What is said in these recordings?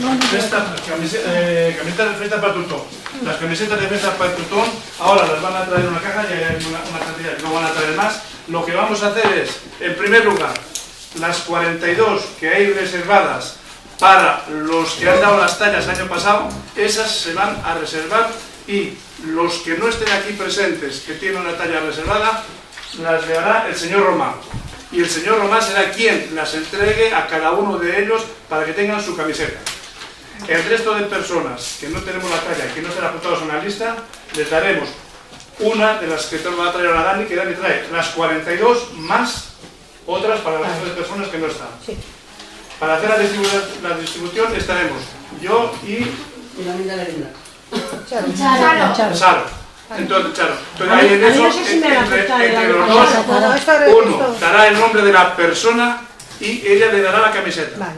Camisetas de fiesta para tutón. Las camisetas de fiesta para tutón ahora las van a traer en una caja y hay una cantidad que no van a traer más. Lo que vamos a hacer es, en primer lugar, las 42 que hay reservadas para los que han dado las tallas el año pasado, esas se van a reservar y los que no estén aquí presentes, que tienen una talla reservada, las dará el señor Román. Y el señor Román será quien las entregue a cada uno de ellos para que tengan su camiseta. El resto de personas que no tenemos la talla y que no estén apuntados en la lista, les daremos una de las que va a traer a la Dani, que Dani trae las 42 más otras para las otras personas que no están. Para hacer la distribución estaremos yo y Charo. Entonces, Charo. Entonces ahí en eso, entre los dos, uno dará el nombre de la persona y ella le dará la camiseta.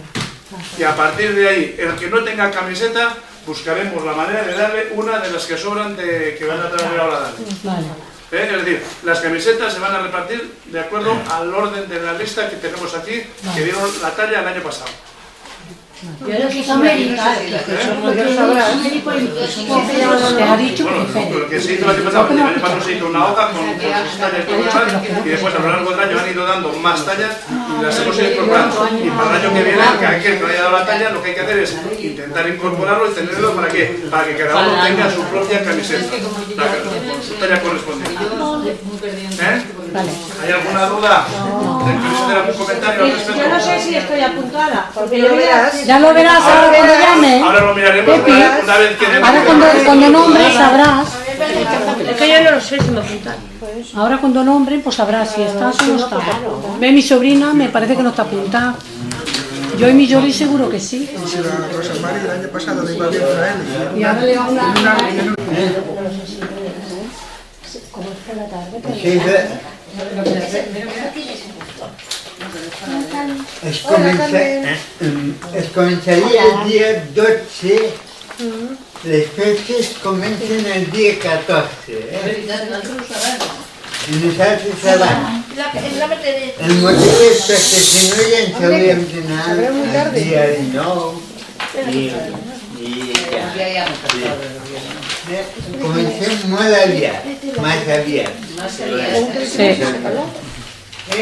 Y a partir de ahí, el que no tenga camiseta, buscaremos la manera de darle una de las que sobran que van a traer ahora a Dani. Es decir, las camisetas se van a repartir de acuerdo al orden de la lista que tenemos aquí, que dieron la talla el año pasado. Yo lo que son médicas, que te ha dicho lo que se hizo el año pasado se hizo una hoja con sus tallas y después a lo largo del año han ido dando más tallas y las hemos ido incorporando. Y para el año que viene, que aquel que no haya dado la talla, lo que hay que hacer es intentar incorporarlo y tenerlo para que cada uno tenga su propia camiseta, con su talla correspondiente. ¿Hay alguna duda? ¿Queréis hacer algún comentario al respecto? Yo no sé si estoy apuntada, porque ya lo verás ahora cuando llame. Ahora lo miraremos una vez que... Ahora cuando nombres sabrás. es que yo no lo sé si me apuntan. Ahora cuando nombren pues sabrás si estás o no estás. Ve mi sobrina, me parece que no está apuntada. Yo y mi Yoli seguro que sí. Sí, la Rosa Mari el año pasado le iba bien para él. Y ahora le va una... ¿Cómo fue la tarde? Es començaria el dia 12, les festes comencen el dia 14. I nosaltres sabem. El motiu és perquè si no ja ens hauríem d'anar el dia 19 i ja. Comencem molt aviat, més aviat. I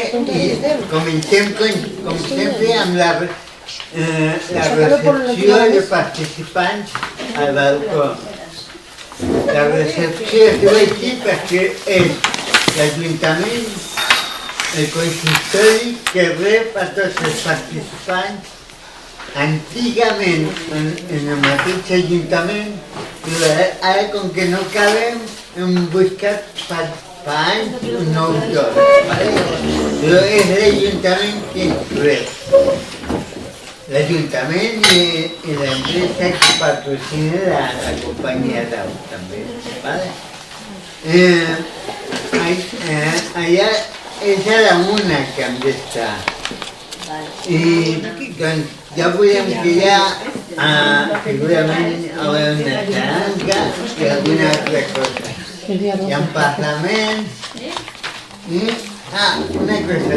comencem, com sempre, amb la recepció de participants al balcó. La recepció es diu així perquè és l'Ajuntament, el consistori, que rep a tots els participants. Antigament, en el mateix Ajuntament, però ara, com que no caben, hem buscat fa anys un nou lloc. Però és l'Ajuntament qui ens rep. L'Ajuntament i l'empresa que patrocina la companyia d'au, també. Allà és a la una que hem d'estar. I doncs ja podem crear, segurament, una taranca i alguna altra cosa. Hi ha parlaments i... una cosa,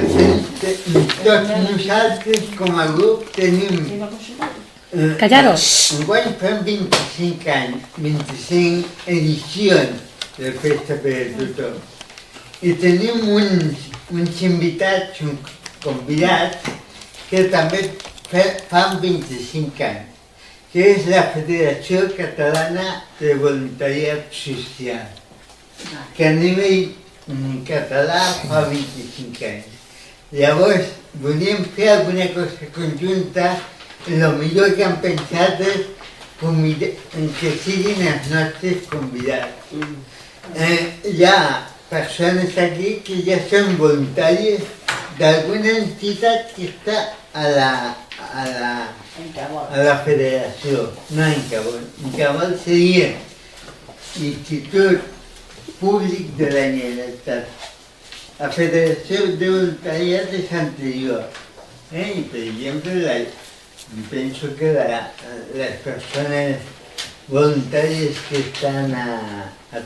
tots nosaltres com a grup tenim... Callaros. Enguany fem 25 anys, 25 edicions de Festa per a Tothom. I tenim uns invitats, uns convidats, que també fan 25 anys, que és la Federació Catalana de Voluntariat Social, que a nivell català fa 25 anys. Llavors, volíem fer alguna cosa conjunta, i el millor que hem pensat és que siguin els nostres convidats. Hi ha persones aquí que ja són voluntàries d'alguna entitat que està a la federació, no en Cabol. En Cabol seria l'Institut Públic de la Generalitat. La Federació de Voluntariat és anterior. I, per exemple, penso que les persones voluntàries que estan a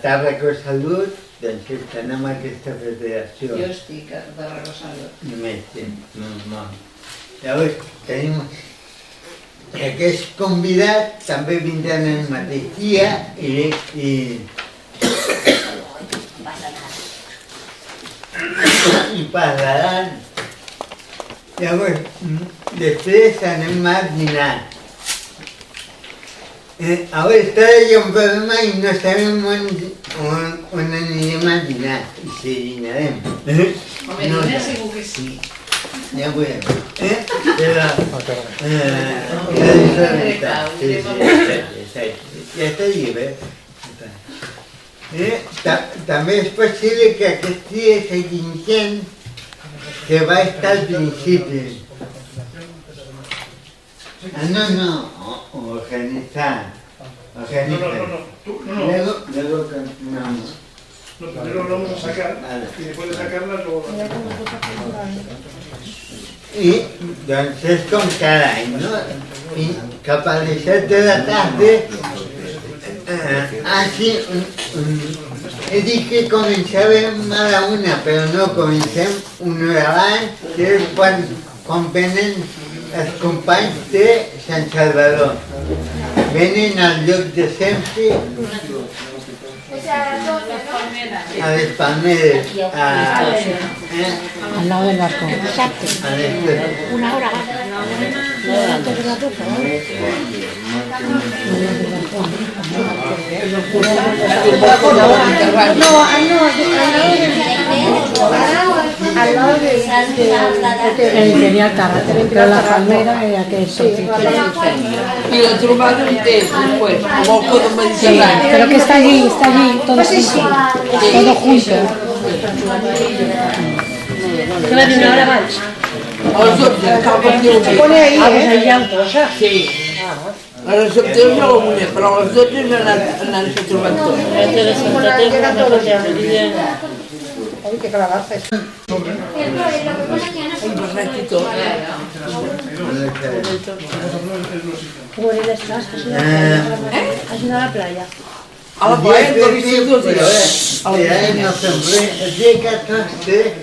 Tàrraco Salut doncs estan amb aquesta federació. Jo estic a Tàrraco Salut. Només, normal. Llavors, tenim aquests convidats també vindran el mateix dia i parlaran. Llavors, després anem a dinar. Ara està allà un problema i no sabem on anirem a dinar, i si dinarem. Home, dinar segur que sí. Ja ho veurem. Però... ja estaria bé. També és possible que aquest dia seguim gent que va estar al principi. No, organizar. Luego continuamos. No, primero lo vamos a sacar y después de sacarlas luego... Y entonces con cada año, y capaz de 7 de la tarde, así, he dicho que començàvem a la 1, però no, comencem una hora abans, que és quan venen els companys de Sant Salvador. Venen al lloc de sempre, a les Palmeres, Al lado del barco. Una hora antes. Al lado de Tenía el carácter, pero la palmera era que eso. I la trobada on és, después, com el podem Sí, mencionar. pero que está allí, todo junto. Todo junto. que va dir una hora abans. A les 12, cap al teu dia. Pone ahí, pues ahí ya ho posa. Sí. A les 7 jo la volia, però a les 12 no anant-se trobant tot. Llegan todos ya. Uy, qué calabaza es. I barret i tot. ¿Cómo eres estás? ¿Has ido a la playa? A la playa no he vist 2 dies. el dia 14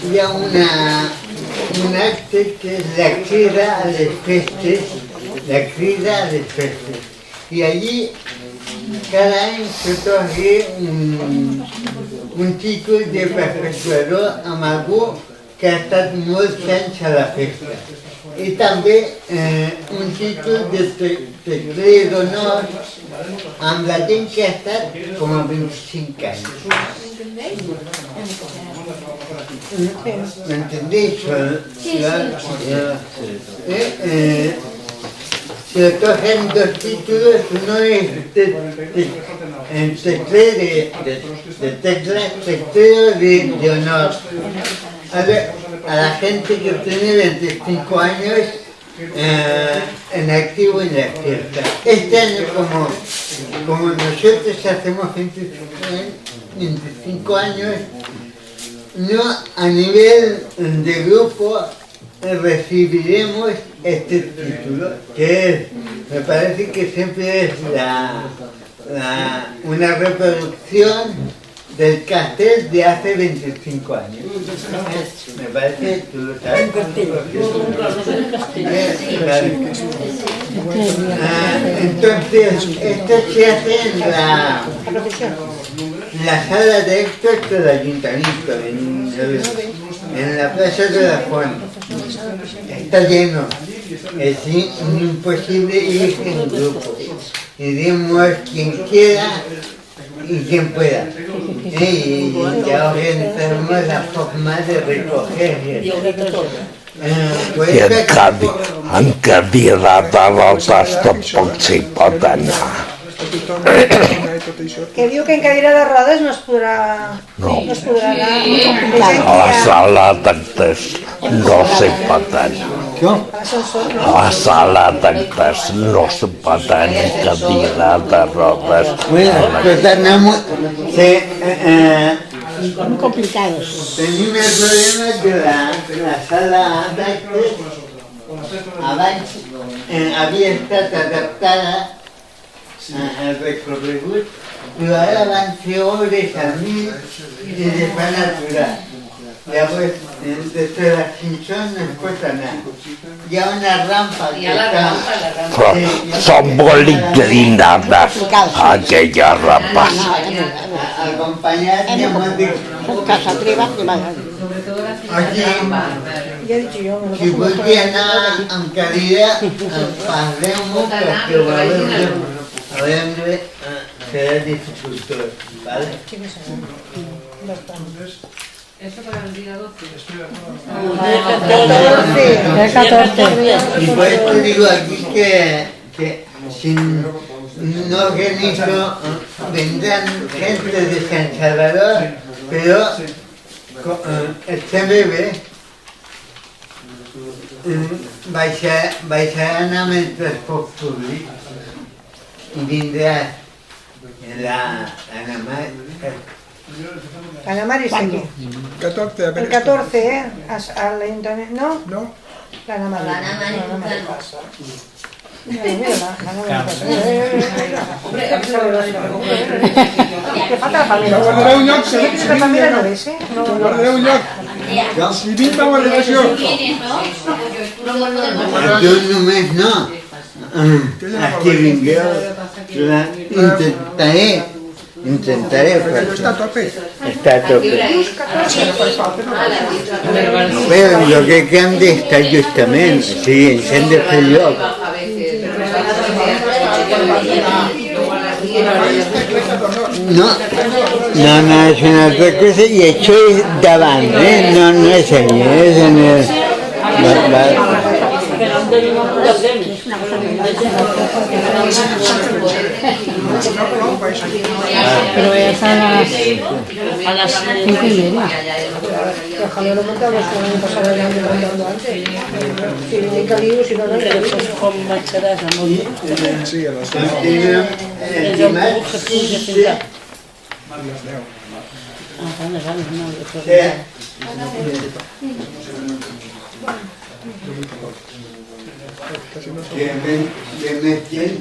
hi ha un acte que és la crida a les festes, i allí cada any s'atorga un títol de perpetuador amb algú que ha estat molts anys a la festa. I també un títol de tecler d'honor amb la gent que ha estat com a 25 anys. ¿M'entendéis? Se otorgan 2 títulos, uno es el teclero de honor. A la gente que tiene 25 años en activo en la fiesta. Este año, como nosotros hacemos 25 años, no a nivel de grupo recibiremos este título, que es, me parece que siempre es una reproducción del cartel de hace 25 años. Me parece, tú lo sabes. Entonces, esto se hace en la sala de actos del ayuntamiento, en la plaza de la Font. Está lleno. Es imposible ir en grupo. Iremos quien quiera y quien pueda. Y ya organizaremos la forma de recoger. En cadira de rodes tampoc s'hi pot anar. Que diu que en cadira de rodes no es podrà anar. A la sala d'actes no s'hi pot anar. A la sala d'actes no s'hi pot anar en cadira de rodes. Muy complicados. Tenim el problema que la sala d'actes abans havia estat adaptada al recorregut, però ara van fer obres al mig i les van aturar. Ya pues, desde la Chinchón no encuentra nada. Ya una rampa que está... Son boligrinadas aquellas rampas. Acompañaríamos de... Casa arriba, Aquí, Ya he dicho yo, me lo si volvían a Caridad, pasemos porque a ver, será dificultoso, ¿vale? Eso para el día 12. El 14. Y por eso digo aquí que si no organizo, vendrán gente de San Salvador, pero este bebé baixarán el transporte público y vendrá la Anamar es aquí. 14, a ver. El 14, al ayuntamiento. ¿No? No. La Anamar. La Anamar pasa. Mira, la Anamar pasa. Hombre, a que falta la familia. No guardaré un lloc, La familia no ves, ¿eh? no guardaré un lloc. Si vinc va guardar això. yo només no. Aquí vingueu, intentaré, Aquello està a tope. está a tope. Però jo crec que hem d'estar justament, o sigui, ens hem de fer lloc. No, és una altra cosa i això és davant, no és allà, és en el... Pero es a las 5:30. Ojalá lo montamos como el año pasado, el año montando antes. Si no hay caliu, si no, no hay caliu. Sí, a les 10. El dimarts 15... Que més gent...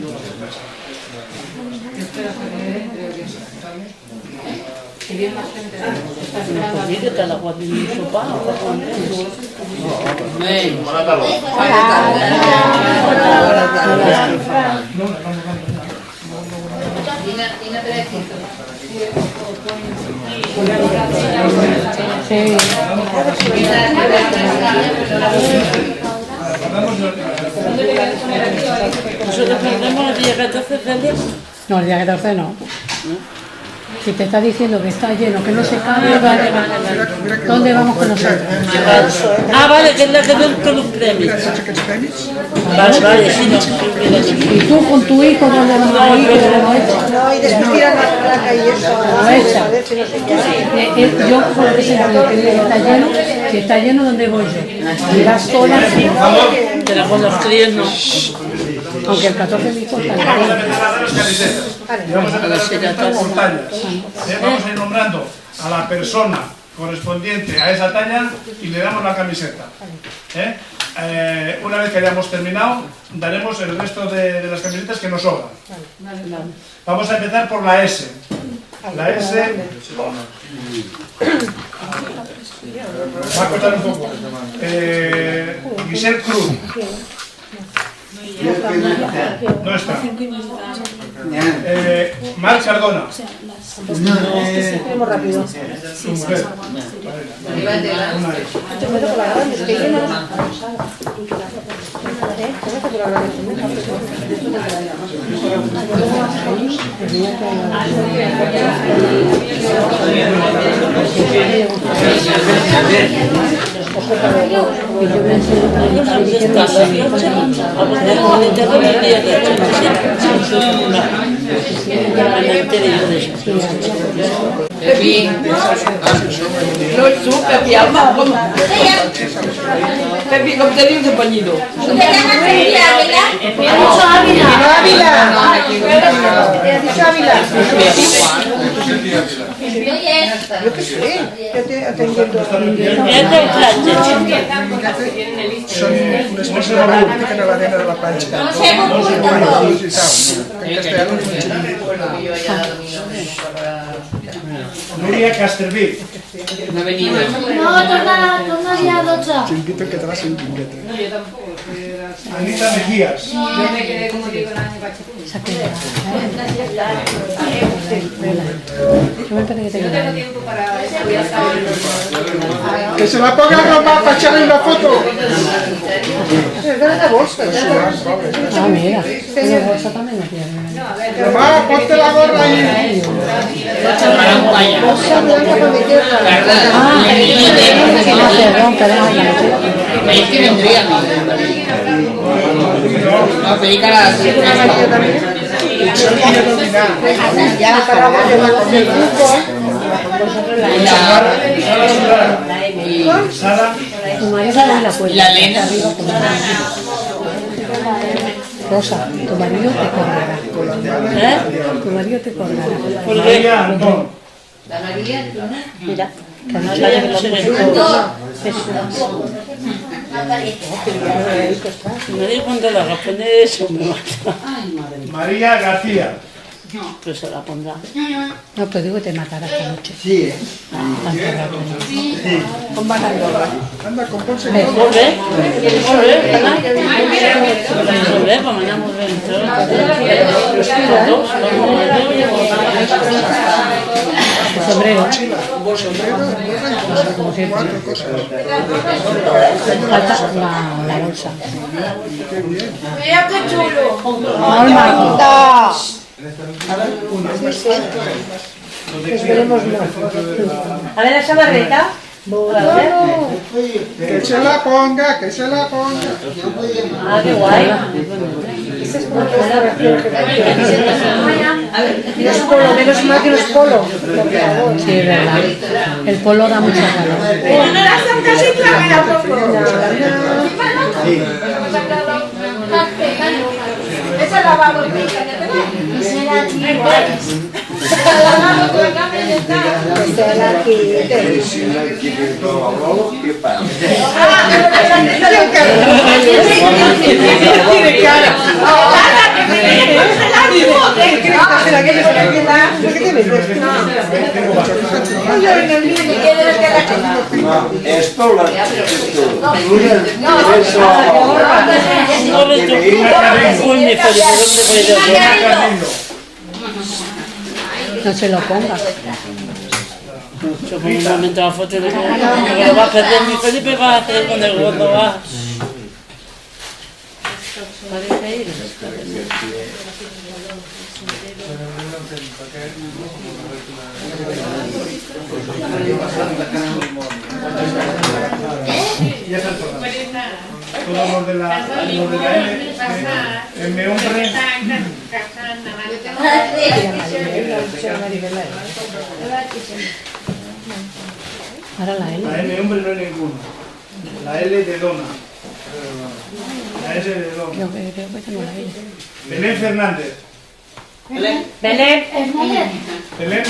Sí. ¿Nosotros perdemos el día 14 de No, el día 14 no. Si te está diciendo que está lleno, que no se cabe, vale. ¿Dónde vamos con nosotros? Ah, vale, que es la que ven con los premios. Saps aquests premis? Vale, sí, no. ¿Y tú con tu hijo dónde vas a ir? No, y después tiran la placa y eso. A ver si no se queda. Yo, por ejemplo, si está lleno, ¿dónde voy yo? ¿Vas sola? Pero con los críos no. Aunque el 14 me importa. Vamos a empezar a dar las camisetas. Y vamos a empezar por tallas. Vamos a ir nombrando a la persona correspondiente a esa talla y le damos la camiseta. Una vez que hayamos terminado, daremos el resto de las camisetas que nos sobran. Vamos a empezar por la S. La S va a costar un poco. Giselle Cruz. No está. Marc Cardona. Vamos rápido. Su mujer. Pepi, no tú, Pepi, alma, ¿cómo? Pepi, ¿cómo te dices pañito? ¿Te llamas Ávila? Ávila. ¿Has dicho Ávila? Yo qué sé, yo te entiendo. Són una espècie de política en la nena de la panxa. No sé, En castellà no es menja. Núria Casterví. No ha venido. No, torna dia 12. Chimpito que te vas sin pinguete. No, yo tampoco. Anita Mejías. Yo me quedé, como digo, el año pasado. Yo me parece que te No tengo queda. tiempo para estudiar hasta hoy. Que se la ponga Romà para echarle una foto. Ah, mira. Pero bolsa también no tiene. Romà, ponte la gorra ahí. Perdón. Es que vendría. No, pedí cara así. Ya paramos de manos del fútbol. Sara. Tu marido se abre la puerta. La Lena. Rosa, tu marido te colgará. Tu marido te colgará. María Antón. La María, Mira, que ha dicho Ya ella que no lo sé puso. de Me di cuenta de la razón de eso, me mata. María García. Pues se la pondrá. No, pero digo que te matará esta noche. Sí, Tanto rato. Con Banandorra. Anda, compónse. Volver, volver, para mañana volver. El sombrero. Cuatro cosas. Falta la bolsa. Mira qué chulo. Alma. Esperemos no. A ver la chamarreta. Que se la ponga, que se la ponga. Ah, qué guay. Los polo, menos mal que los polo. Sí, es verdad. El polo da mucha calor. Esa la vamos a Esto la... No se lo pongas. Yo pongo un momento la foto y le digo, que lo va a perder mi Felipe, va a hacer con el gordo, va. Parece ir. Ya está el programa. Todos los de la L, M hombre. Ahora la L. La M hombre no hay ninguno. La L de dona. La S de dona. Creo que tengo la L. Belén Fernández. Belén. Belén.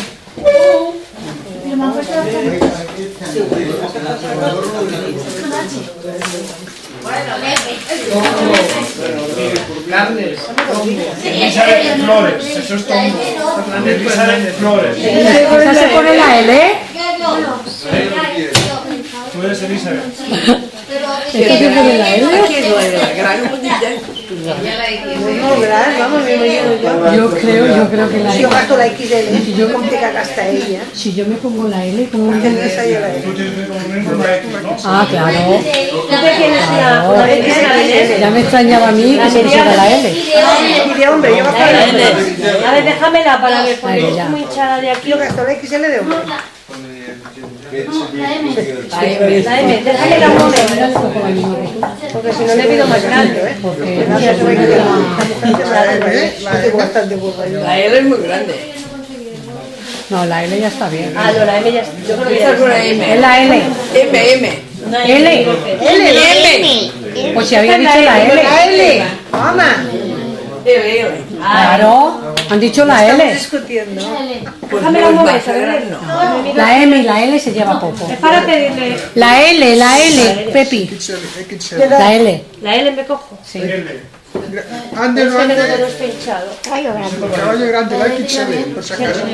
Elizabeth Flores. Eso es todo. Elizabeth Flores. ¿Esa se pone la L? Tú eres Elizabeth. ¿Esto se pone la L? No, ¿verdad? Vamos, me imagino yo. Yo creo que la Si yo L. gasto la XL, ¿cómo te cagaste a ella? Si yo me pongo la L, ¿cómo me Tendrás ahí la L. Tú tienes como miembro la X, ¿no? Ah, claro. ¿Tú te tienes una XL? Ya me extrañaba a mí que se pusiera la L. Y de hombre, yo gasto la L. A ver, déjamela para ver, porque Ahí, es ya. muy hinchada de aquí. Yo gasto la XL de hombre. La M, déjamela un momento. Porque si no le pido más grande, ¿eh? Porque No, ya se va a quitar. La mujer la tengo bastante burra yo. La L es muy grande. no, la L ya está bien. Ah, no, la M ya está. Yo creo que ya Esta es una M. Es la L. M. L. Pues si había dicho la L. La L. Mamá. Claro. Han dicho la Estamos L. discutiendo. Déjamela un momento, a ver. La M y la L se lleva poco. Para pedirle. La L, Pepi. XL. La L. La L me cojo. Sí. L. Ande, no ande. Caballo grande. Caballo grande, la XB, por si acaso.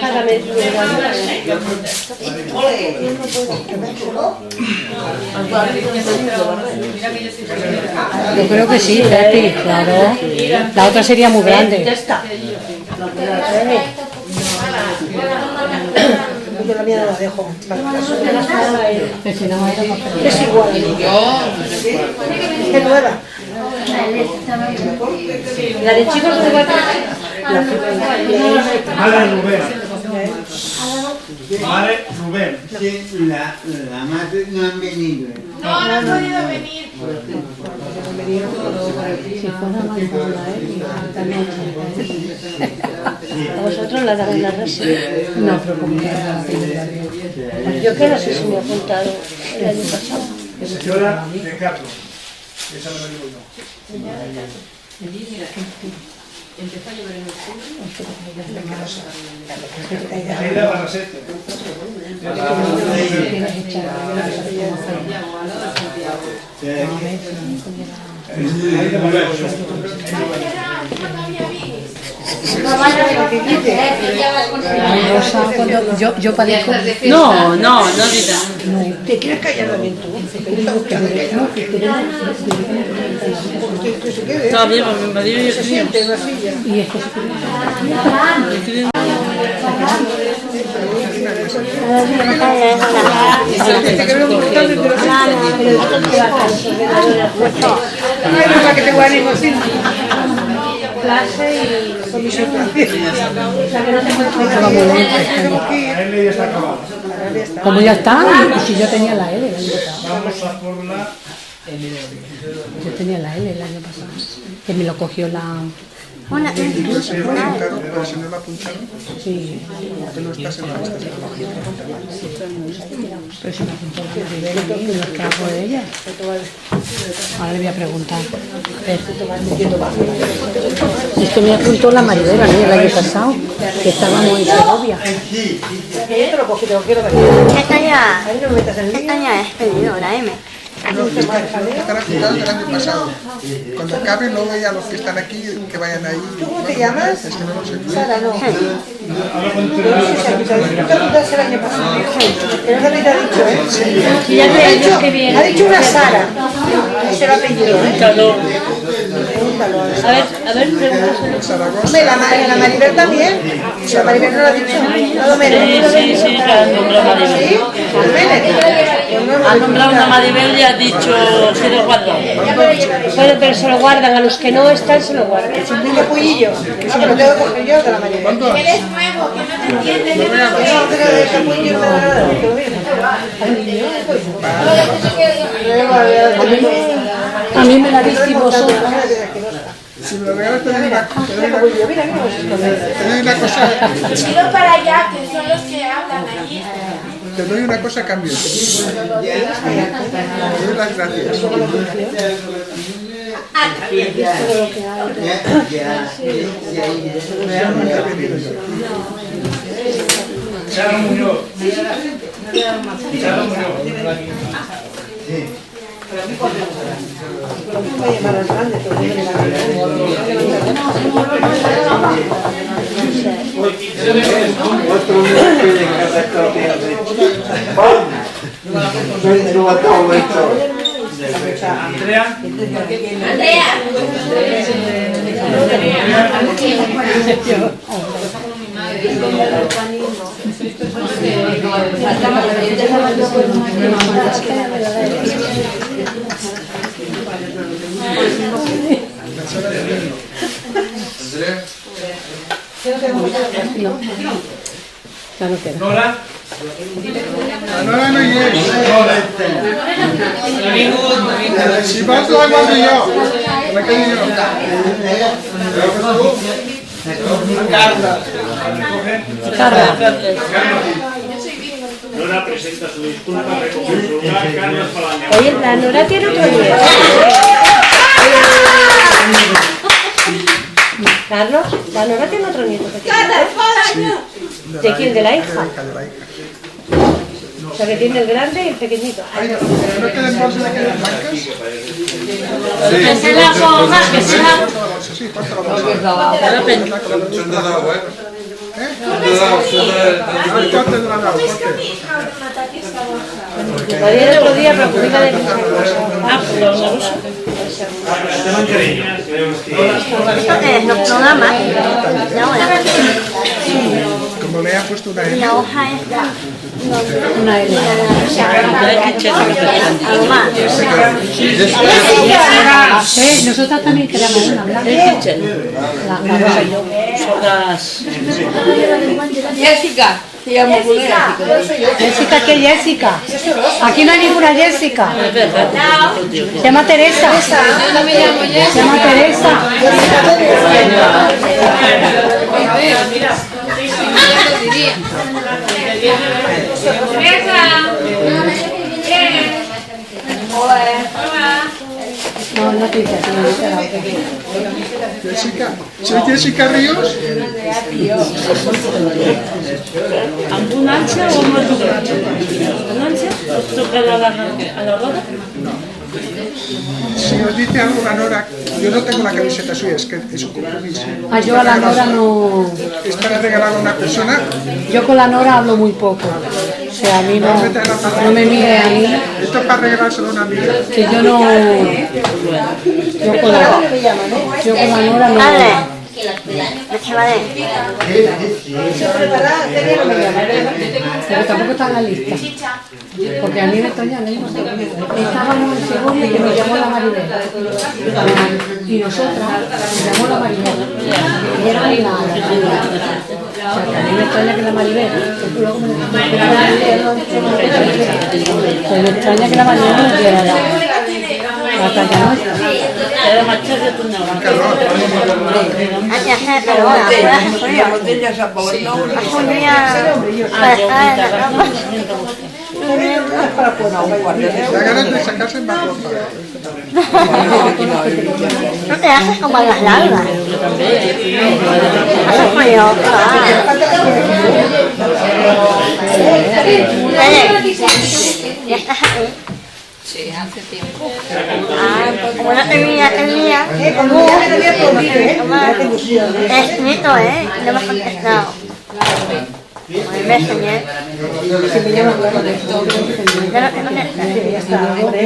Yo creo que sí, Pepi, claro. La otra sería muy grande. Yo la mía no la dejo. Es igual. Es nueva. La de chicos es igual. Mare Rubén. Mare Rubén. Sí, la madre no han venido. No han podido venir. A vosotros la darán la risa. No, pero como que Yo que no sé si me he apuntado el año pasado. Señora de Carlos. Esa me lo digo yo. Empezó a llover en octubre. Aida Barrasete. Rosa, cuando yo padezco. No, no, no dirá. ¿Te quieres callar también tú? Está bien, mi marido y yo escribimos. Y es que que tengo ánimo así. Clase y comisión. La L ya está acabada. como ya está, y si yo tenía la L el año pasado. Vamos a por la... Yo tenía la L el año pasado. Que me lo cogió la... Se llama apuntado, pero si no lo apuntaron, Sí. que no estás en la lista psicológica. Pero si me apuntó la Maribel a mí, no trabajo de ella. Ahora le voy a preguntar. Es que me apuntó la Maribel a mí el año pasado, que estábamos en Segovia. Yo te lo cogí, te lo quiero ver. Esta ya Ahí no me metas el lío. es pedidora, M. No, están apuntados del año pasado. Cuando acabe, luego ya los que están aquí, que vayan ahí. ¿Tú cómo te llamas? Es que no lo sé. Sara, no. Yo no sé si ha apuntado. ¿Tú te apuntaste el año pasado? Que no te ha dicho, ¿eh? Ha dicho una Sara. Ese era el apellido, ¿eh? Pregúntalo. A ver, pregúntaselo. Hombre, la Maribel también. La Maribel no lo ha dicho. No lo merece. Sí, que ha nombrado Maribel. ¿Sí? Ha nombrado una Maribel y ha dicho si lo guardo. Bueno, pero se lo guardan. A los que no están, se lo guardan. Es un niño pullillo. Ah, pero lo tengo que coger yo de la Maribel. Eres nuevo, que no te entiendes de nada. No, pero de ese pullillo me da nada. Que lo digo. A mí me la disteis vosotros. Si me lo regalas, te doy una cosa. Tiro para allá, que son los que hablan allí. Te doy una cosa a cambio. Te doy las gracias. Charo Muñoz. Charo Muñoz. Otro número de cada copia de... No va a Andrea. Ya no queda. Nora. Nora no llega. Si vas, lo hago yo. Me quedo yo. Carla. Nora presenta su disculpa, recoge su lugar, Carlos Palaña. Oye, la Nora tiene otro nieto. Carlos, la Nora tiene otro nieto pequeño. ¿De quién? ¿De la hija? O sea, que tiene el grande y el pequeñito. ¿No quedan bolsas de quedan blancas? Que se la coja, que se la... Sí, cuánto lo Porque vamos es dado. Era pena. Son de dado, ¿eh? ¿Cuánto te lo han dado? Lo di el otro día, pero publica de muchas cosas. Ah, pero no lo sé. ¿Esto qué es? ¿No da más? La hora. Como le han puesto una Y L. la hoja esta. Una L. Algo más. Nosotras también queremos una blanca. El kitchen. La rosa y yo. Nosotras. Jessica. Se llama Jessica. Jessica, ¿qué Jessica? Aquí no hay ninguna Jessica. Se llama Teresa. Yo no me llamo Jessica. Se llama Teresa. No, no te dice, Jessica. ¿Soy Jessica Ríos? ¿Amb un ansia o amb el tocat? ¿Un ansia? ¿Tocar a la roda? Si os dice algo la Nora, yo no tengo la camiseta suya, es que es un compromiso. Ah, yo a la Nora no... Es para regalarlo a una persona. Yo con la Nora hablo muy poco. O sea, a mí no me mire a mí. Esto es para regalárselo a una amiga. Que yo no... Yo con la Nora no... Dale. Me chavalé. Pero tampoco está en la lista. Porque a mí me extraña, estábamos en Segovia que nos llamó la Maribel. Y nosotras nos llamó la Maribel. Y era muy nada. O sea, que a mí me extraña que la Maribel. Pues me extraña que la Maribel no quiera la talla nuestra. Era más tarde tu nada. Ya sé, pero bueno, hace frío. Hace un día para estar en la cama. Da ganas de sacarse más ropa. No te haces como en las largas. Hace frío. Ya estás aquí. Sí, hace tiempo. Como no tenía el día, he escrito, no me has contestado. El Messenger. Ya no te contestas.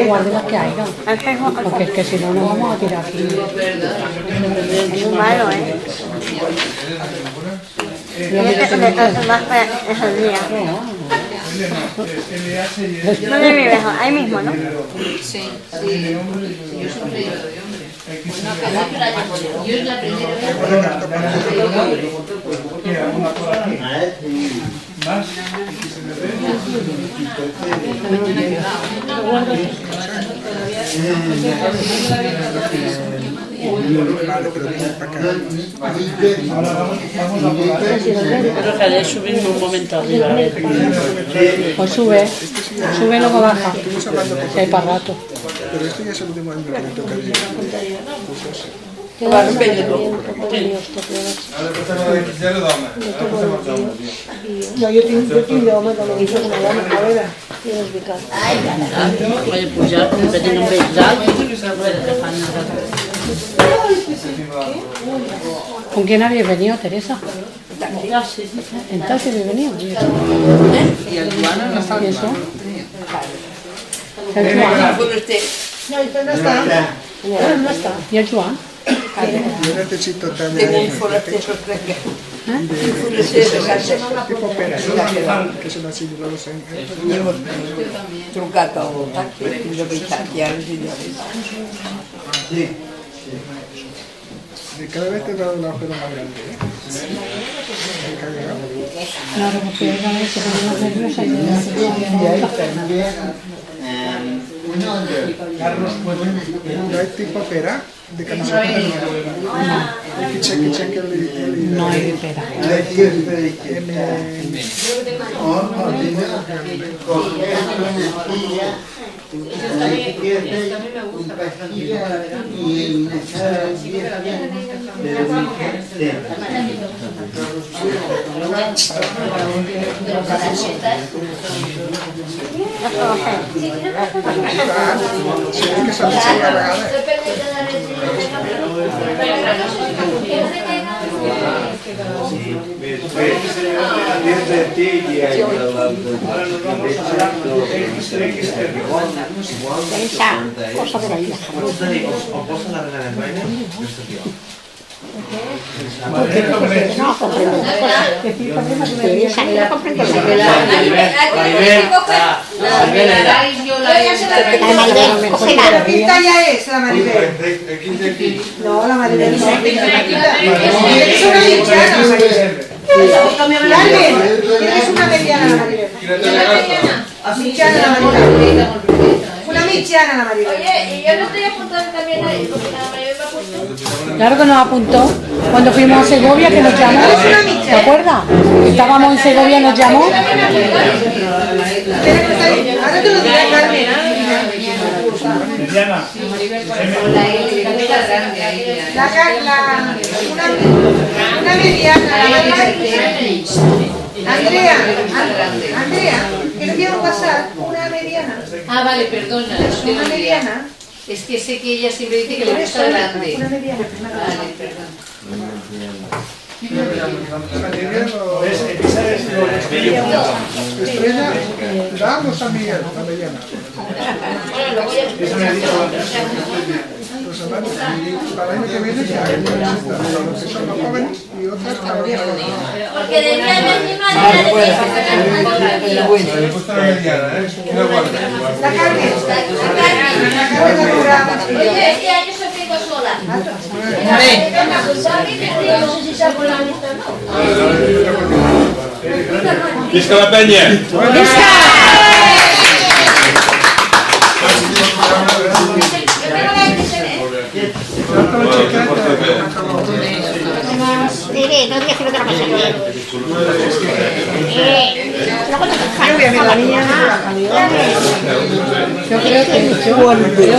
Guarde las que haya. Al Facebook, Porque es que si no, nos vamos a tirar aquí. es muy malo, Yo te contesto más para esos días. ¿Dónde vives? Ahí mismo, ¿no? Sí, sí. Yo siempre he ido. Yo es la primera vez. ¿Más? Vale, pero viene para acá. Creo que haré subirme un momento arriba. A ver. Pues sube y luego baja. Si hay para rato. Pero esto ya es el último año que me toca. No, yo tinc home que lo hizo como dama, a veure. Oye, pues ya me tengo un beizal. ¿Con quién habéis venido, Teresa? Ya, sí. ¿En taxi habéis venido? Y el Joana no está. ¿Y eso? El ¿El Joan? No, este no está. No está. ¿Y el Joan? Yo necesito también. Tengo un forastero que... Un forastero que... Tipo pera, que son así, no lo sé. Hemos trucat al taxi, fins a veritat, i ara sí, Sí. Cada vez te da un agujero más grande, Me caga. Claro, porque cada vez que ponemos nerviosa y ¿No hay tipo pera? De camiseta no hay pera. Sí, que s'ha de ser una vegada. Ahora nos vamos a la XR. Esa cosa de la isla. No comprendo. Esa no la comprendo. La pinta ya es la Maribel. No, la Maribel no. Es una michana. Carmen, tienes una mediana la Maribel. Michana la Maribel. Una michana la Maribel. Oye, y yo no estoy apuntando también ahí, porque la Maribel me ha puesto. Claro que nos apuntó cuando fuimos a Segovia, que nos llamó. ¿Te acuerdas? Estábamos en Segovia, nos llamó. Ahora te lo diré, Carmen. Mediana. Una mediana, la Maribel. Andrea, que le quiero pasar una mediana. Ah, vale, perdona. Una mediana. Es que sé que ella siempre dice que le gusta grande. Una mediana. Vale, perdón. Estrella, damos a Miguel, la mediana. Los hermanos, y para el año que viene ya hay los que son más jóvenes y otras para los más jóvenes. Porque de día de mi madre Le he puesto la mediana, ¿eh? La Carmen. Oye, este año se fijo sola. No sé si saco la lista o no. ¡Visca la peña! No digas que no te la pasé yo. Yo creo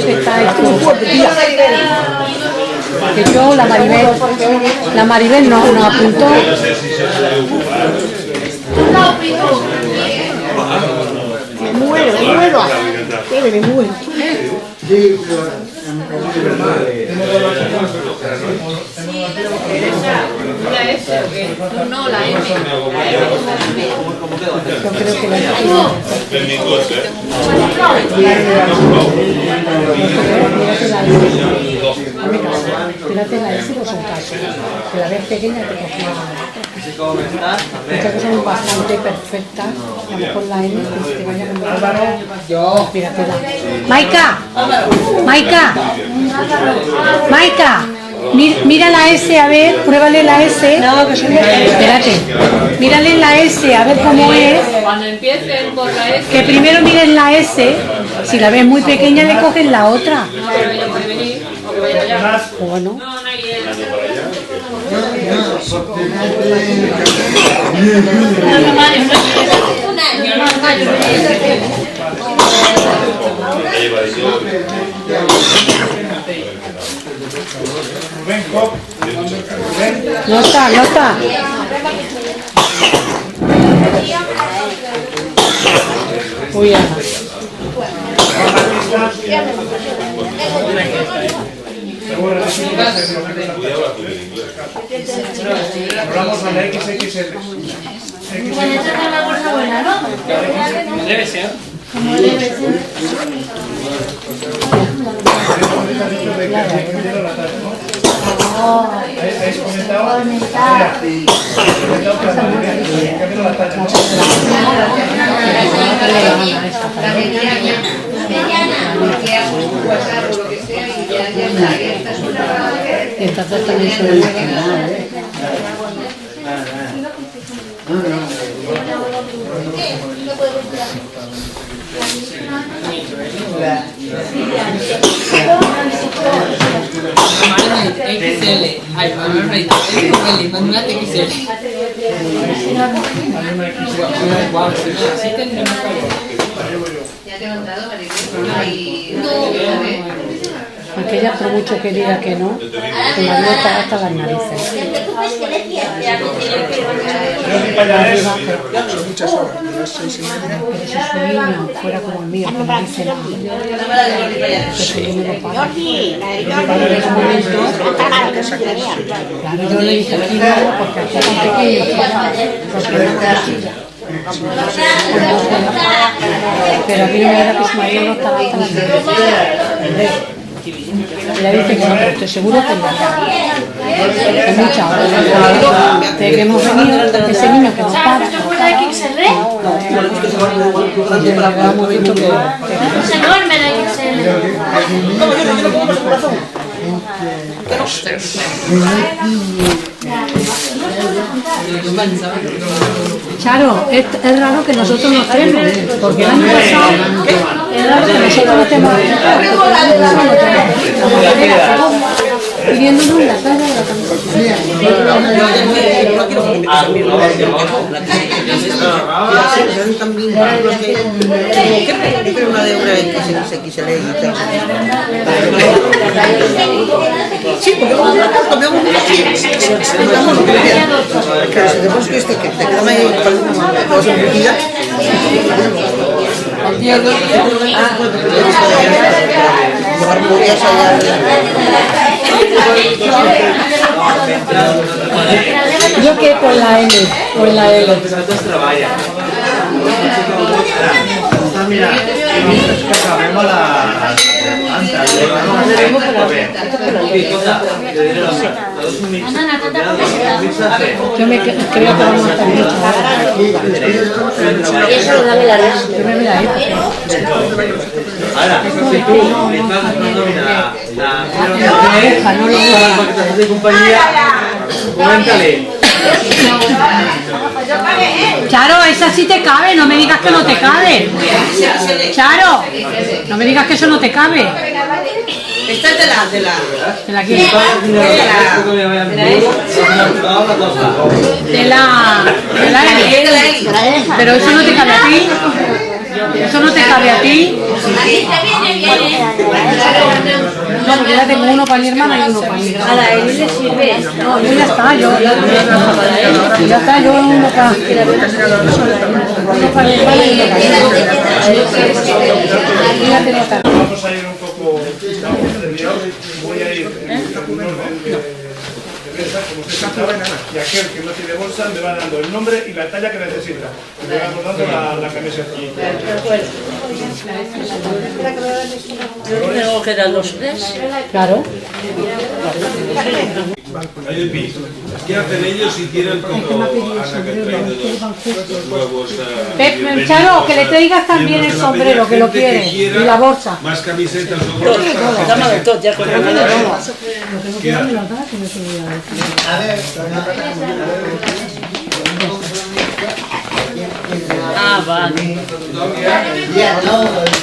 que está esto. Que yo, la Maribel nos apuntó. Me muero. Me muero. Sí, pero... ¿La S o qué? No, la M. Yo creo que la Benvinguts, eh? Tírate la S por si acaso. Que la ves pequeña te cogía la otra. Estas que son bastante perfectas. A lo mejor la M que te vaya con Álvaro. Yo. Tíratela. Maika. Mira la S, a ver, pruébale la S. No, que son espérate. Mírale la S, a ver cómo es. Cuando empiecen por la S. Que primero mires la S. Si la ves muy pequeña, le coges la otra. No, pero ella puede venir. O que vaya allá. Bueno. No, no hay él. Un año. Rubén, Cop. No está. Uy, Ana. Hablamos a la XXL. Bueno, esta es una bolsa buena, ¿no? Debe ser. Como debe ser. ¿Habéis comentado? Entonces también se lo XL. Ay, XL, imagínate XL. Así tendremos. ¿Ya te he contado, Maribel? No. que ella por mucho que diga que no, que María está hasta las narices. Son muchas horas, de las 6:30. Pero si su niño fuera como el mío, que no dice nada, que su niño no paga. Pero en ese momento, claro, yo le dije aquí no, porque aquí tan pequeño, pero a mí no me da que su marido no estaba hasta las narices. Le dice que no, pero estoy seguro que no. Con mucha hora. De que hemos venido, ese niño que no para. ¿Te acuerdas de XL? Llega un momento que... Es enorme la XL. Charo, es raro que nosotros no estemos, porque el año pasado es raro que nosotros no estemos pidiéndonos la talla de la Sí, porque lo vemos que tenemos que te quedan ahí dos medidas. Yo que por la L, por la L. Mira, acabemos la yo me creo que vamos a estar mucho. Eso dame la risa. Yo me voy a ir. Ahora, si tú estás haciendo de compañía, coméntale. Charo, esa sí te cabe, no me digas que no te cabe. Charo, no me digas que eso no te cabe. Esta es de la ¿De la quién? De la L. Pero eso no te cabe a ti. Eso no te cabe a ti. No, porque ya tengo uno para mi hermana y uno para mi hermana. A la Eli le sirve. No, yo ya está, yo uno para mi hermana y uno para mi hermana. Vamos a ir un poco desviados. Voy a ir en un orden de mesa, como se sabe, y aquel que no tiene bolsa me va dando el nombre y la talla que necesita. Me va dando la camiseta. Yo tengo que dar los tres. Claro. ¿Qué hacen ellos si tienen como Ana que ha traído dos huevos? Charo, que le traigas también el sombrero, que lo quiere, y la bolsa. Más camisetas o bolsas. Dámelo todo, ya con Lo que no quiero me lo da, que no se lo voy a decir. A ver, Ah, vale. ya no,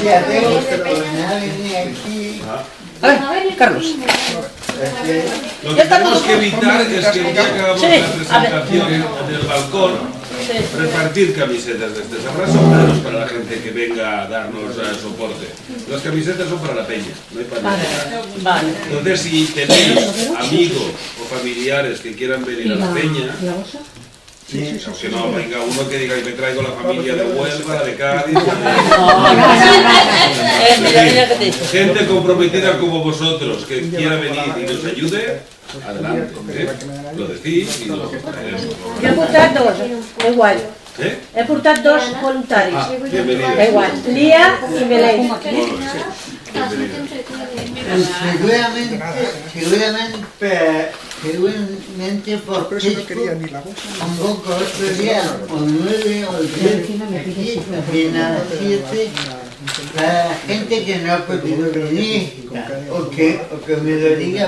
ya tengo, pero nada, venía aquí. A ver, Carlos. Lo que tenemos que evitar es que el día que hagamos la presentación en el balcón, repartir camisetas de estas. Habrá sombreros para la gente que venga a darnos soporte. Las camisetas son para la peña, no hay para nadie. Vale. Entonces, si tenéis amigos o familiares que quieran venir a la peña, sí, aunque no venga uno que diga que me traigo la familia de Huelva, de Cádiz, gente comprometida como vosotros que quiera venir y nos ayude, adelante, lo decís y lo traemos. He portat dos, da igual. He portat dos voluntaris. Bienvenidos. Da igual, Lía y Belén. Seguramente por Facebook, un poco otro día, o 9 o 10, aquí, a las 7, para la gente que no ha podido venir, o que me lo diga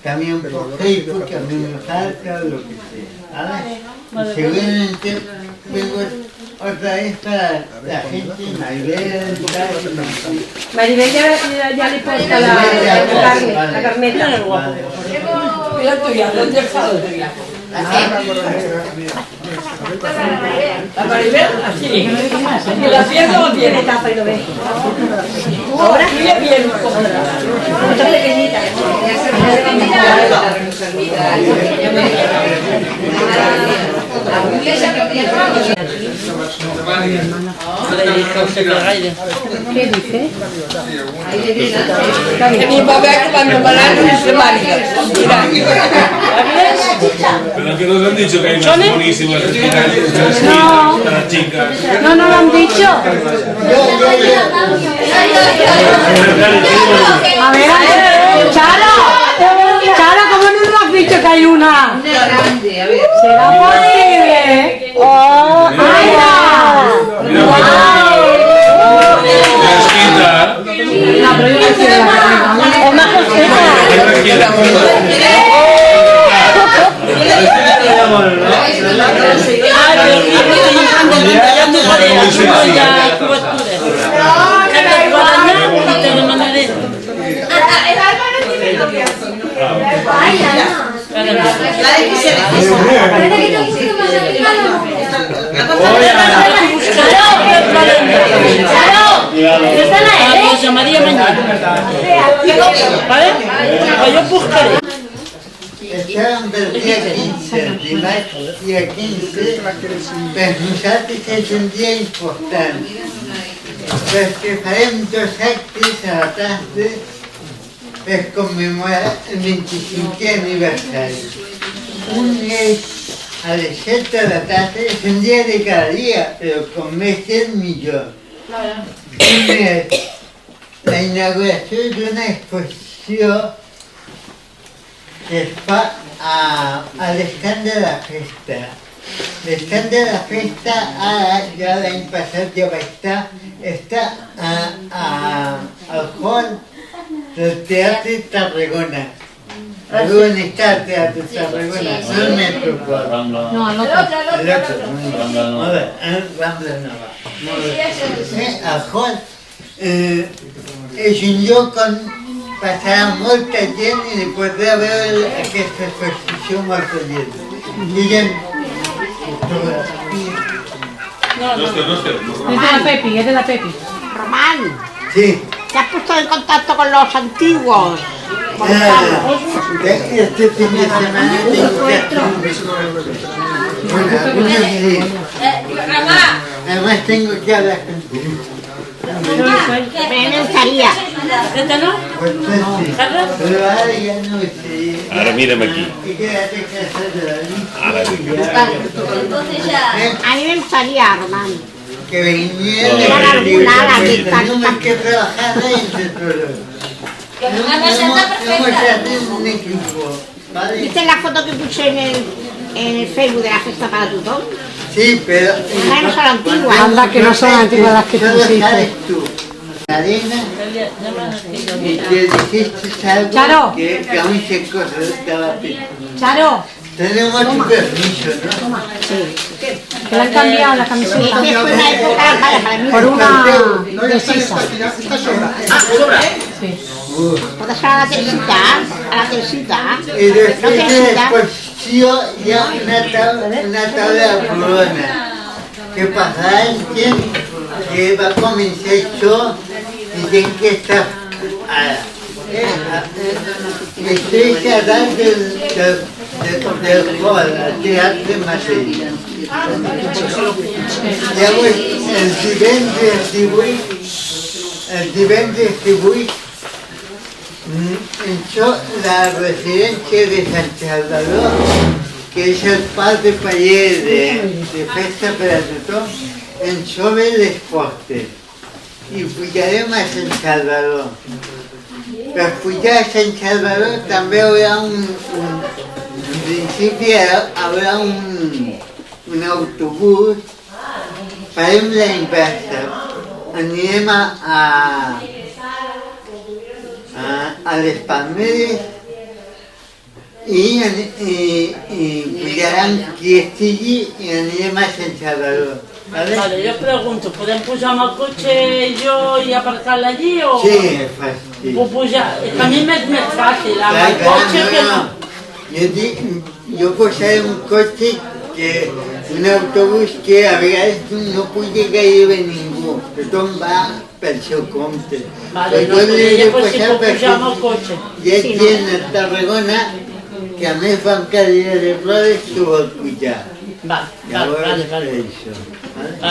también por Facebook, a mí me falta, lo que sea, ¿vale? Seguramente vengo otra vez para la gente, Maribel, Maribel ya le porta la carneta. Mira el guapo. Mira el tuyo, ¿dónde está el tuyo? La Maribel, así. ¿Y la piel cómo tiene? Tapa y lo ve. Ahora sí es bien. Mucha pequeñita. ¿Qué dice? Que mi papá cuando me la dice María. Pero que nos han dicho que hay unas buenísimas espirantes para chicas. No lo han dicho. A ver, Charo, ¿cómo no lo has dicho que hay una? Una grande, a ver. ¿Será posible? ¡Oh! ¡Aira! Fresquita. No, pero yo no quiero la carne. Es más fresquita. Os llamaría mañana. ¿Vale? Yo buscaré. Estaban del día 15, día 15, pues nosaltres és un dia important, perquè farem dos actes a la tarda per commemorar el 25è aniversari. Un és a les 7 de la tarda, és un dia de cada dia, però com més gent millor. Un és la inauguració d'una exposició que es fa a l'estand de la festa. L'estand de la festa, ara, ja l'any passat ja va està al hall del Teatre Tarragona. On està el Teatre Tarragona? No el Metropol. No, al otro. Al otro. Molt bé, Rambla Nova. Molt bé. El hall és un lloc on passarà molta gent i podrà veure aquesta exposició molta gent. Diguem, Es de la Pepi. Román, sí. ¿te has puesto en contacto con los antiguos? Este fin de semana tengo que hacer bueno, algunos sí. Además tengo que hablar contigo. Me gustaría. ¿Esta no? Pues sí. Pero ahora ya no sé. Ahora mírame aquí. Y quédate casado de la Ahora A mí me gustaría, Román. que vinieron tenemos que trabajar entre todos. Vamos a hacer un equipo, ¿vale? ¿Viste la foto que puse en el Facebook de la fiesta para Tutón? Sí, pero... No son antiguas. Anda, que no son antiguas las que solo pusiste. sabes tú, Arena, y que dijiste algo Charo. que aún se cosas estaba bien. Charo, Tenemos tu permiso, ¿no? que le han cambiado la camiseta. Es que fue una época para mí. Por una de sisa. Esta sobra. Sí. ¿Puedes ir a la tercita? A la tercita. Y después de la exposición ya una tabla rodona que pasará el tiempo que va a comenzar esto y tiene que estar estoy hablando del hall, al Teatre Madrid. Llavors, el divendres 18 això, la residència de Sant Salvador, que és el parc de paller de festa per a tothom, ens obre les portes i pujarem a Sant Salvador. Per pujar a Sant Salvador també hi haurà en principi hi haurà un autobús, farem la inversa, anirem a les Palmeres i pujaran qui estigui i anirem a Sant Salvador. Vale, yo pregunto, ¿podem pujar amb el cotxe yo y aparcar-la allí o...? Sí, és fàcil. O pujar, és que a mi m'és més fàcil, amb el cotxe que no. Jo posaré un cotxe, un autobús que a vegades no puja gairebé ningú, tothom va pel seu compte. Vale, no, ella pues si puc pujar amb el cotxe. Hi ha gent a Tarragona que a més van cadira de rodes que vol pujar. Vale.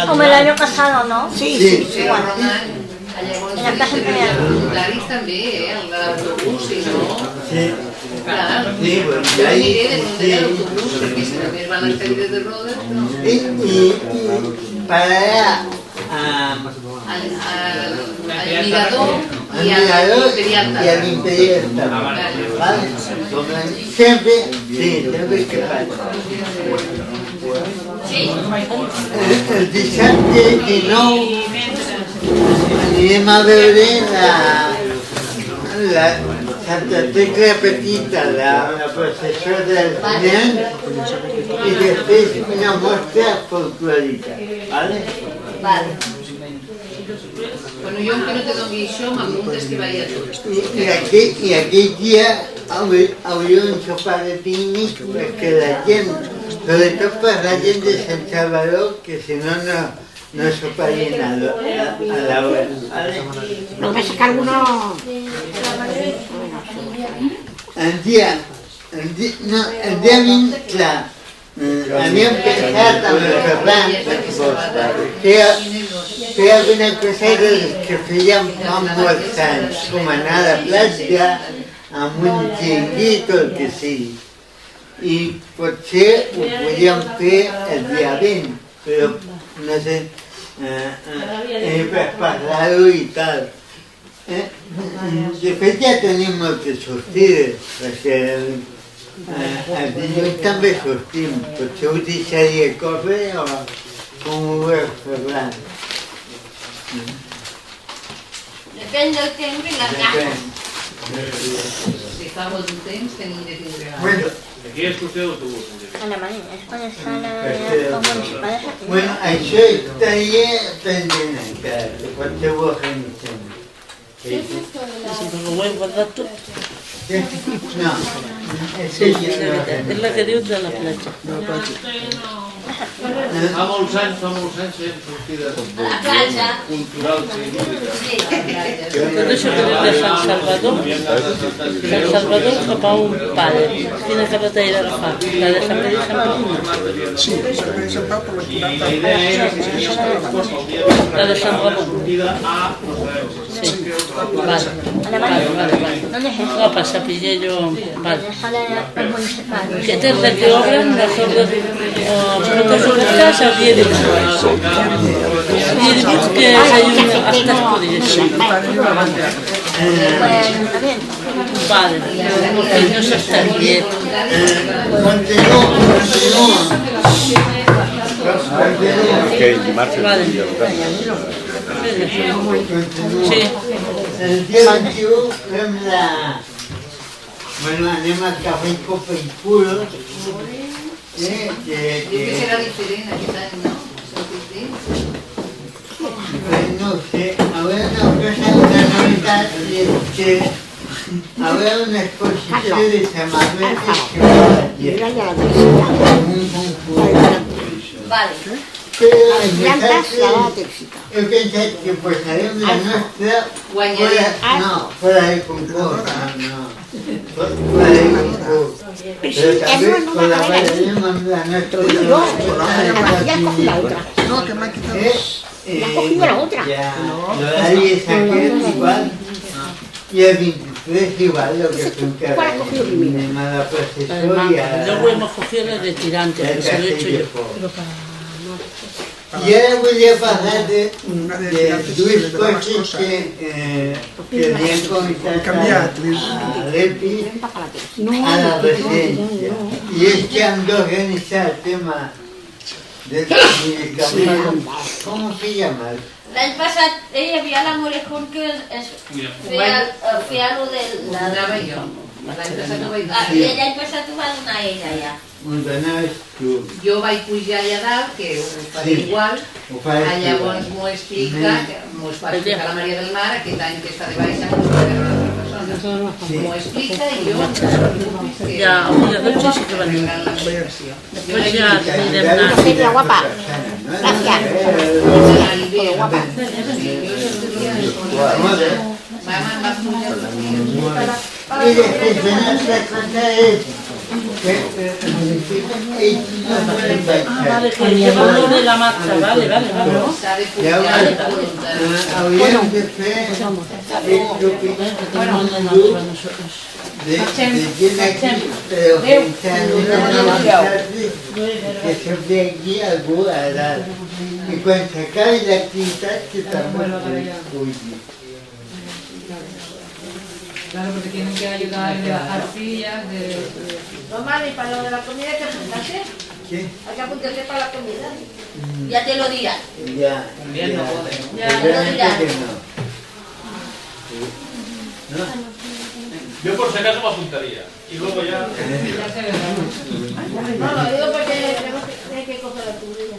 Como el año pasado, ¿no? Sí. En la casa imperial. Els voluntaris també, l'autobús, si no... Sí. Clar, Sí, jo aniré de l'autobús, perquè si només van les cadires de rodes, no. I pararà Al mirador i a l'Imperial i a l'Imperial també. Sempre que passa. El dissabte 19 anirem a veure la Santa Tecla Petita, la processió dels nens, i després una mostra folclòrica. Vale? Bueno, jo que no te doni això, m'apuntes que vaig a tot. I aquell dia hauria un sopar de pícnic perquè la gent, sobretot per la gent de Sant Salvador, que si no soparien a l'hora. Lo que pasa es que algunos... El dia 20, clar, havíem pensat amb el Ferran fer alguna cosa que fèiem fa molts anys, com anar a la platja, amb un xiringuito, el que sigui. I potser ho podíem fer el dia 20, però no sé, per parlar-ho i tal. De fet ja tenim moltes sortides, perquè el dilluns també sortim, potser ho deixaria córrer o com ho veus, Ferran? Depèn del temps i la gana. Si fa molt de temps, tenim de tindre gana. Aquí és qüestió d'autobús. Alemanya, és quan està la municipal. Bueno, això estaria pendent encara, que potser ho organitzem. ¿Y si me lo voy a guardar tú? No, Sí, es la que diu de la platja. Fa molts anys fem sortides culturals i lúdiques. Tot això que diu de Sant Salvador cap a un pare. Quina carretera agafar? La de Sant Pere i Sant Pau? Sí, Sant Pere i Sant Pau per la I la idea era que si La de Sant Ramon. Sí. Vale. ¿Dónde es eso? No pasa, pillé yo. Vale. El municipal. Que te la que obran las obras frutas frescas a 10 euros. 10 euros que hay hasta escudillas. Vale, porque no se está bien. Vale. Sí. El dia 21 fem la... Bueno, anem a Cafè i Copa i Puro. Diu que serà diferent aquest any, no? No ho sé, haurà una novetat és que haurà una exposició de samarretes que va a un concurs. Vale. Però he pensat que posarem la nostra fora del concurs. Fora del concurs. Però també col·laborarem amb la nostra No, que m'ha quitat. La ha cogido la otra. L'horari és aquest igual. I el 23 igual, lo que fue que anem a la processió i a... Luego hemos cogido el de tirantes, que se lo he hecho yo. I ara volia parlar de dues coses que li han comentat a l'EPI a la residència. I és que han d'organitzar el tema del medicament. Com se llama? L'any passat hi havia la Morejón que feia lo de la... Anava jo. L'any passat ho vaig I l'any passat ho va donar ella ja. Ho donaves tu. Jo vaig pujar allà dalt, que ho faré igual, llavors m'ho explica la Maria del Mar, aquest any que està de baixa, m'ho explica una altra persona. Como explica y yo... Ya, hoy de noche sí que van a ir. Después ya direm nada. Seria guapa. Gracias. Guapa. Y después de nuestra cosa es que el municipio es una Vale, que lleva uno de la marcha, vale. y ahora habría que hacer esto que de llena aquí, pero pensando en una tarde que sobre aquí algo a dar. Y cuando se acabe la actividad que estamos hoy. Claro, porque tienen que ayudar en las arcillas, Román, ¿y para lo de la comida hay que apuntarse? ¿Qué? Hay que apuntarse para la comida. Ya te lo dirán. Ya. También no podemos. Ya te lo dirán. Yo por si acaso me apuntaría. Y luego ya... No, lo digo porque tenemos que coger la tubería.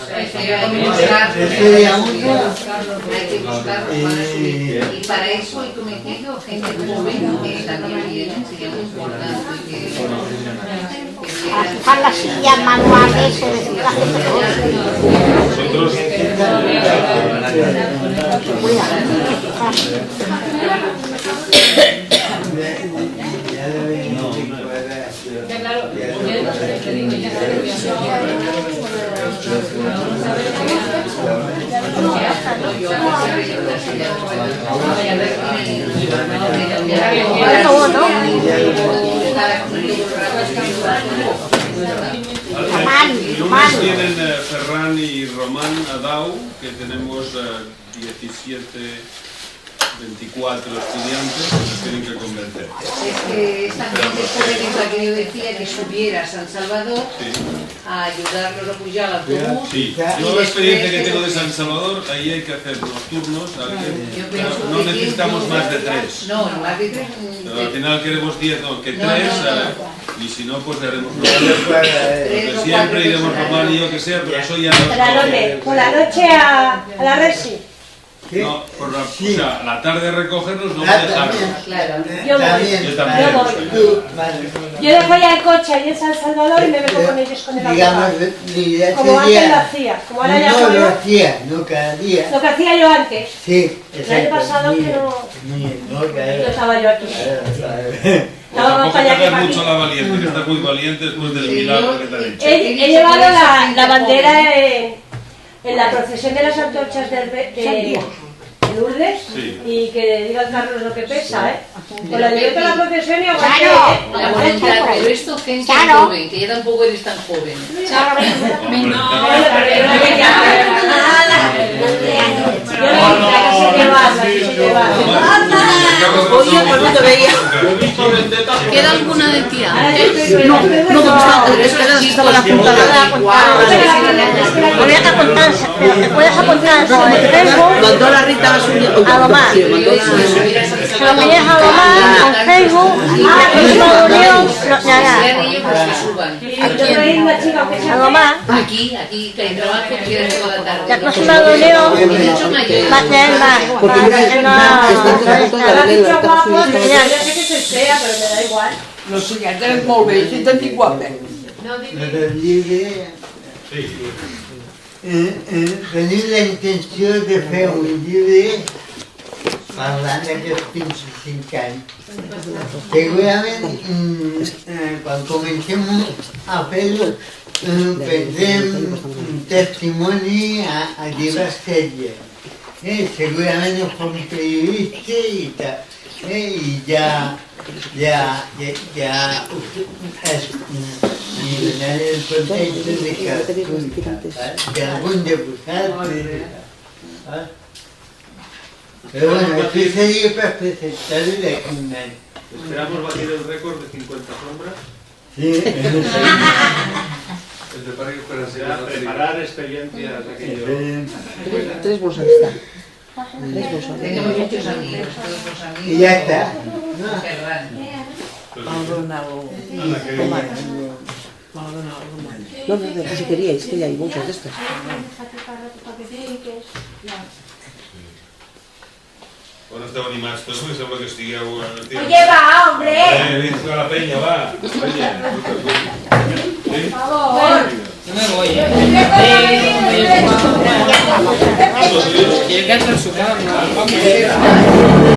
Hay que buscar y para eso he cometido gente joven que también viene, sería muy importante Para las sillas manuales se reciclaje Nosotros... El lunes vienen Ferran y Román Adau, que tenemos 17, 24 estudiantes que nos tienen que convencer. Es que esta gente joven es la que yo decía que subiera a San Salvador a ayudarnos a pujar al autobús. Sí, yo la experiencia que tengo de San Salvador, ahí hay que hacer los turnos, no necesitamos más de 3. No, más de 3. Pero al final queremos 10, no, que 3, y si no, pues haremos porque siempre iremos Román y yo que sea, pero eso ya no. Por la noche a la Resi. No, por la, o sea, a la tarde recogernos, no dejarnos. Yo también. Yo dejo ya el coche ahí en San Salvador y me meto con ellos con el autobús. Digamos, Como antes lo hacía. Como ahora ya no lo hacía, no cada día. Lo que hacía yo antes. Sí, El año pasado que no estaba yo aquí. Tampoco cargas mucho a la valiente, que está muy valiente después del milagro que te ha dicho. He llevado la bandera en la procesión de las antorchas de Lourdes y que diga el Carlos lo que pesa, ¿eh? Con la llevé a la procesión y aguanté, La voluntad, pero esto gente joven, que ya tampoco eres tan joven. ¿Queda alguna de tía? estaba la puntada. Podrías apuntar, pero te puedes apuntar sobre el Facebook. Mandó la Rita a Lomar. Se lo pides a Lomar con Facebook y la próxima reunión lo hará. A Lomar. Aquí, que hay trabajo que queda toda la tarde. La próxima reunión va a ser más. Ya sé que soy fea, pero me da igual. No sé, ja tens molt bé, si t'han dit guapa. Tenim la intenció de fer un llibre parlant d'aquests 25 anys. Segurament, quan comencem a fer-ho, prendrem un testimoni a diverses sèries. Segurament ho fem periodistes i tal. I ja donaré el context de cadascun, d'algun de vosaltres. Pero bueno, esto sería para presentarle d'aquí un any. Esperamos batir el récord de 50 sombras. Sí. El de para que fuera preparar experiencias aquello. 3 bolsas están. Tenemos muchos amigos, todos los amigos. Y ya está. Ferran. No, si queríais, que ya hay muchas de estas. Bueno, esteu animats tots, perquè sembla que estigueu... Oye, va, hombre! Vinga, la penya, va! Penya, Por favor. Yo me voy, Y el gato en su cama.